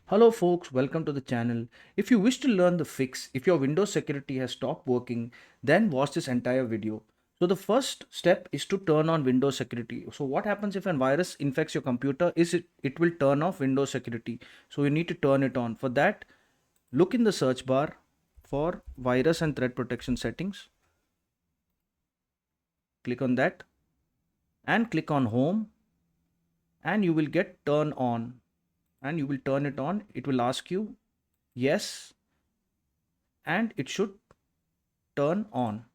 Hello folks, welcome to the channel. If you wish to learn the fix, if your Windows security has stopped working, then watch this entire video. So the first step is to turn on Windows security. So what happens if a virus infects your computer is it will turn off Windows security. So you need to turn it on. For that, look in the search bar for virus and threat protection settings. Click on that and click on home and you will get turn on and you will turn it on. It will ask you yes and it should turn on.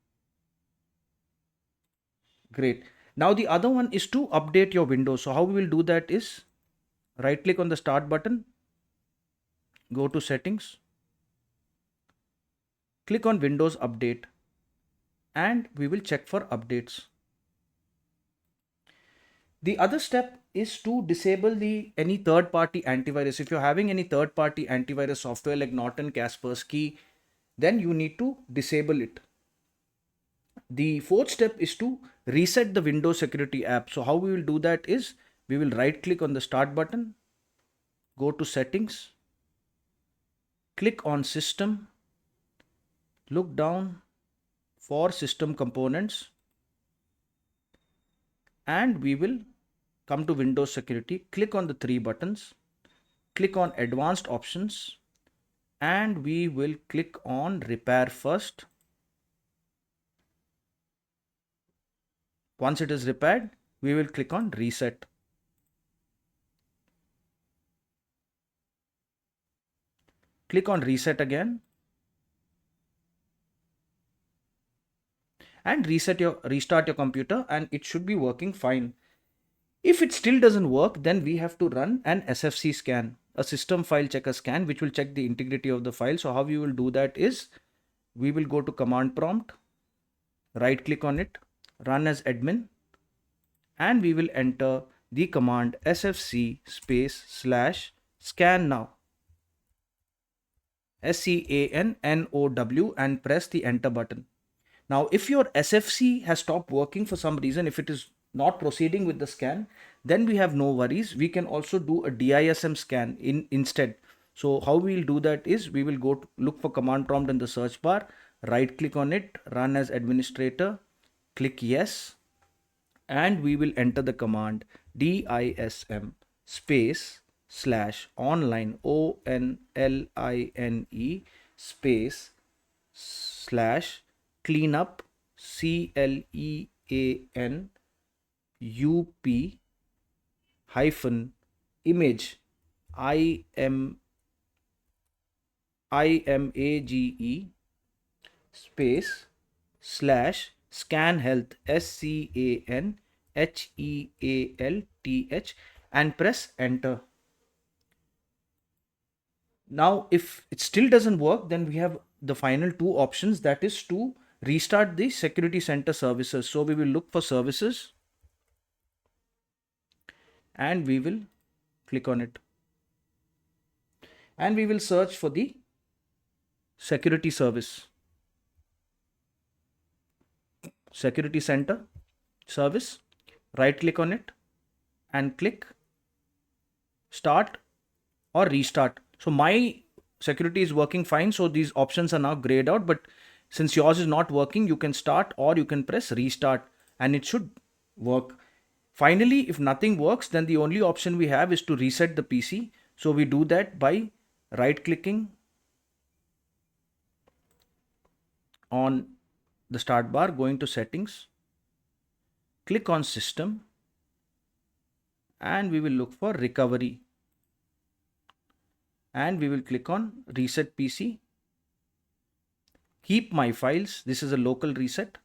Great. Now the other one is to update your Windows. So how we will do that is right click on the start button, go to settings, click on Windows Update and we will check for updates. The other step is to disable any third party antivirus. If you're having any third party antivirus software like Norton, Kaspersky, then you need to disable it. The fourth step is to reset the Windows security app. So how we will do that is we will right click on the start button, go to settings, click on system, look down for system components and we will come to Windows security, click on the three buttons, click on advanced options and we will click on repair first. Once it is repaired, we will click on reset. Click on reset again and restart your computer and it should be working fine. If it still doesn't work, then we have to run an SFC scan, a system file checker scan, which will check the integrity of the file. So how we will do that is we will go to command prompt, right click on it, run as admin, and we will enter the command sfc /scan now, SCANNOW, and press the enter button. Now, if your SFC has stopped working for some reason, if it is not proceeding with the scan, then we have no worries. We can also do a DISM scan instead. So how we'll do that is we will go to look for command prompt in the search bar, right click on it, run as administrator, click yes, and we will enter the command DISM /online ONLINE /cleanup CLEANUP hyphen image IMAGE /scan health SCANHEALTH and press enter. Now if it still doesn't work, then we have the final two options, that is to restart the security center services. So we will look for services and we will click on it and we will search for the security service, security center service, right click on it and click start or restart. So my security is working fine, so these options are now grayed out, but since yours is not working, you can start or you can press restart and it should work. Finally, if nothing works, then the only option we have is to reset the PC. So we do that by right clicking on the start bar, going to settings, click on system and we will look for recovery and we will click on reset PC, keep my files, this is a local reset,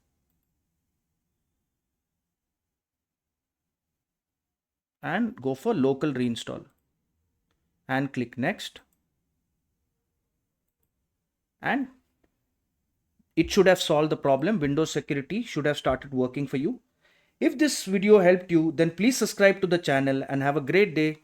and go for local reinstall and click next, and it should have solved the problem. Windows security should have started working for you. If this video helped you, then please subscribe to the channel and have a great day.